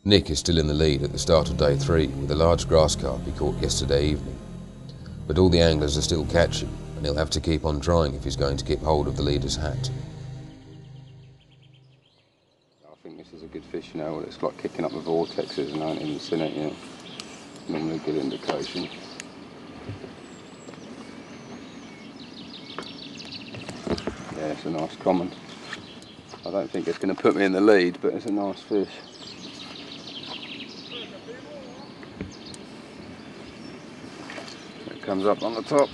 Nick is still in the lead at the start of day 3 with a large grass carp he caught yesterday evening. But all the anglers are still catching, and he'll have to keep on trying if he's going to keep hold of the leader's hat. I think this is a good fish now. It's like kicking up the vortexes and I haven't even seen it yet. Normally a good indication. Yeah, it's a nice common. I don't think it's going to put me in the lead, but it's a nice fish. It comes up on the top.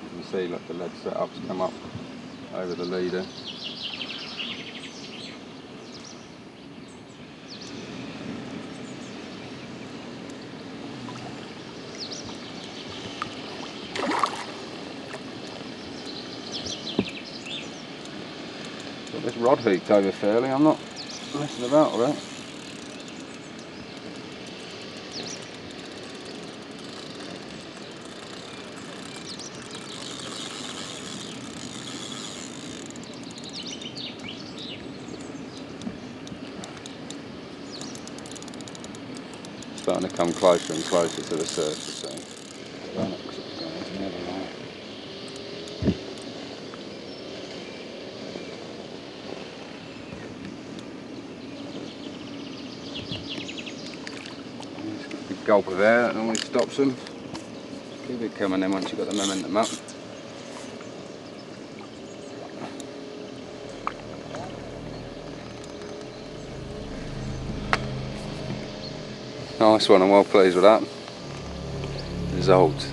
You can see like the lead setups come up over the leader. Got this rod hooked over fairly, I'm not messing about with it. Starting to come closer and closer to the surface, so going to the other line. Just get a big gulp of air, that normally stops them. Keep it coming then once you've got the momentum up. Nice one, I'm well pleased with that result.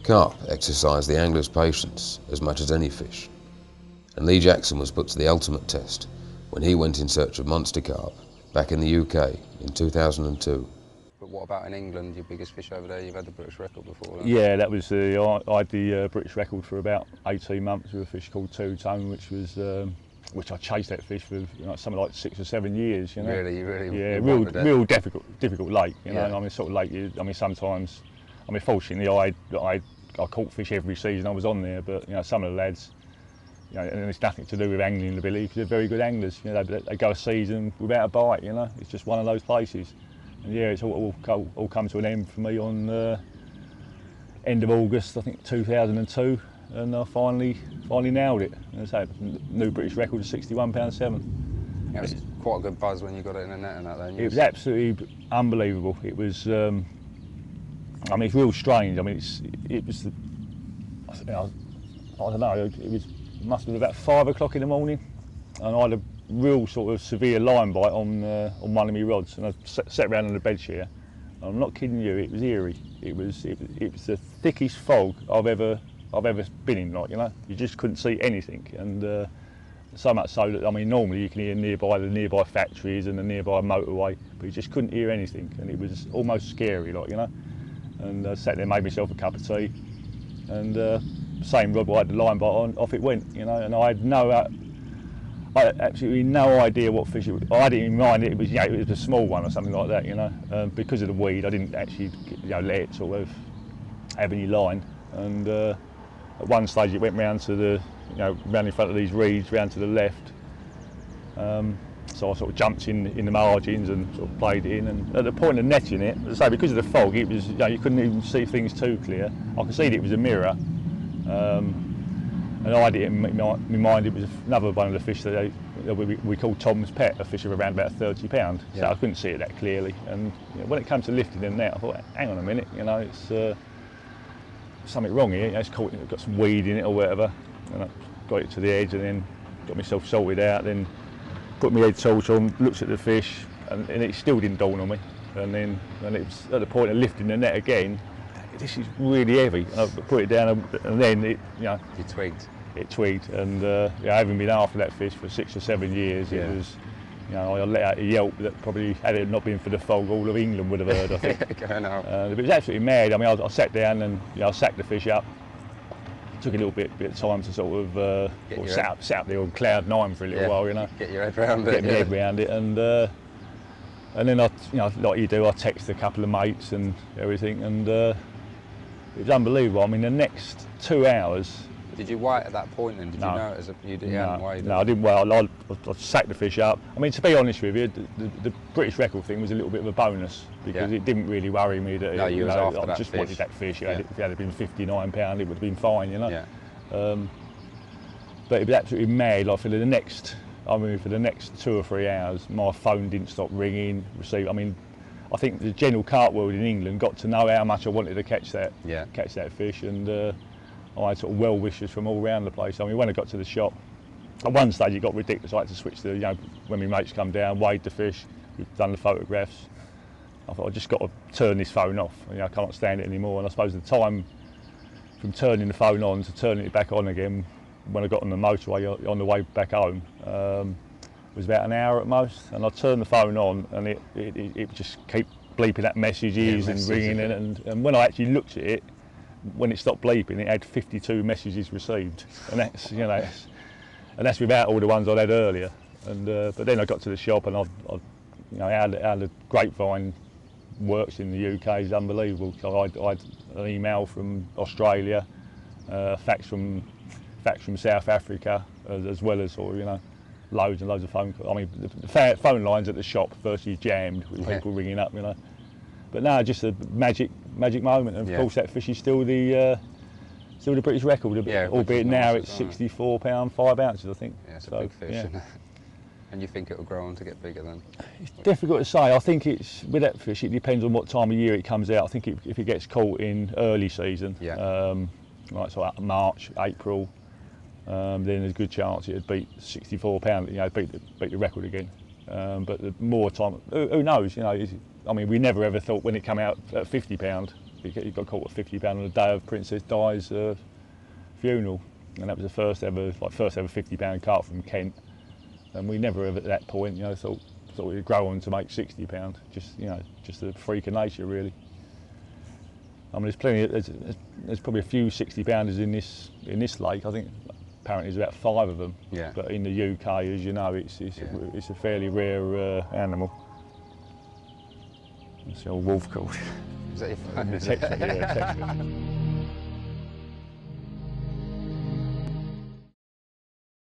Carp exercised the angler's patience as much as any fish, and Lee Jackson was put to the ultimate test when he went in search of monster carp back in the UK in 2002. But what about in England, your biggest fish over there? You've had the British record before, right? Yeah, that was I had the British record for about 18 months with a fish called 2-tone, which I chased that fish for something like 6 or 7 years. You know, Really, yeah, real difficult lake. You know, Yeah. I mean, sort of lake. Sometimes, fortunately, I caught fish every season I was on there, but some of the lads, and it's nothing to do with angling ability, because they're very good anglers. They go a season without a bite. It's just one of those places. And yeah, it's all come to an end for me on end of August, I think 2002, and I finally nailed it. And so new British record of £61.7. Yeah, it was quite a good buzz when you got it in the net and that then. It was absolutely unbelievable. It was, it's real strange. It was, I don't know, it must have been about 5 o'clock in the morning, and I had a real sort of severe line bite on one of my rods, and I sat around on the bed chair. And I'm not kidding you, it was eerie. It was the thickest fog I've ever been in. You just couldn't see anything, and so much so that normally you can hear the nearby factories and the nearby motorway, but you just couldn't hear anything, and it was almost scary, And I sat there, made myself a cup of tea, and same rod I had the line bite on, off it went, and I had absolutely no idea what fish it was. I didn't even mind it was a small one or something like that, because of the weed I didn't actually let it sort of have any line, and at one stage it went round to the round in front of these reeds, round to the left, so I sort of jumped in the margins and sort of played it in, and at the point of netting it, as I say, because of the fog, it was you couldn't even see things too clear. I could see that it was a mirror. And I had it in my mind, it was another one of the fish that we call Tom's Pet, a fish of around about 30 pounds. So Yeah. I couldn't see it that clearly. And when it came to lifting the net, I thought, hang on a minute, it's something wrong here. It's got some weed in it or whatever. And I got it to the edge and then got myself salted out, then put my head salt on, looked at the fish, and it still didn't dawn on me. And it was at the point of lifting the net again, this is really heavy. And I put it down and then You twigged. it twigged. And having been after that fish for 6 or 7 years, it was, I let out a yelp that probably, had it not been for the fog, all of England would have heard, I think. Going out. It was absolutely mad. I mean, I sat down and I sacked the fish up. Took a little bit of time to sort of sat up there on cloud 9 for a little while, Get your head around it. Get my head around it, and then like you do, I text a couple of mates and everything, and it was unbelievable. I mean, the next 2 hours. Did you white at that point then? Did you know it hadn't weighed? No, I didn't. Well, I sacked the fish up. I mean, to be honest with you, the British record thing was a little bit of a bonus because it didn't really worry me that you was after I that just fish. wanted that fish. If it had been 59 pound, it would have been fine, Yeah. But it was absolutely mad. Like for the next 2 or 3 hours, my phone didn't stop ringing. I mean, I think the general carp world in England got to know how much I wanted to catch that fish, and I had sort of well wishers from all around the place. I mean, when I got to the shop, at one stage it got ridiculous. I had to switch to, when my mates come down, weighed the fish, we've done the photographs. I thought, I just got to turn this phone off. I can't stand it anymore. And I suppose the time from turning the phone on to turning it back on again, when I got on the motorway on the way back home, was about an hour at most. And I turned the phone on, and it just kept bleeping at messages and ringing. And when I actually looked at it, when it stopped bleeping, it had 52 messages received, and that's without all the ones I'd had earlier. And but then I got to the shop, and how the grapevine works in the UK is unbelievable. So I had an email from Australia, fax from South Africa, as well as loads and loads of phone calls. I mean, the phone lines at the shop virtually jammed with people ringing up, But no, just a magic moment. And of course, that fish is still the British record, albeit now it's 64 pound 5 ounces, I think. Yeah, it's a big fish. Isn't it? And you think it will grow on to get bigger then? It's difficult to say. I think with that fish, it depends on what time of year it comes out. I think if it gets caught in early season, like so March, April, then there's a good chance it'd beat 64 pound. Beat the record again. But the more time, who knows? I mean, we never ever thought when it came out at 50 pound, it got caught at 50 pound on the day of Princess Di's funeral, and that was the first ever 50 pound carp from Kent. And we never ever at that point, thought it'd grow on to make 60 pound. Just a freak of nature, really. I mean, there's probably a few 60 pounders in this lake. I think apparently there's about 5 of them. Yeah. But in the UK, as you know, it's a fairly rare animal. It's the old wolf called. Is that your phone? Text me, yeah, text me.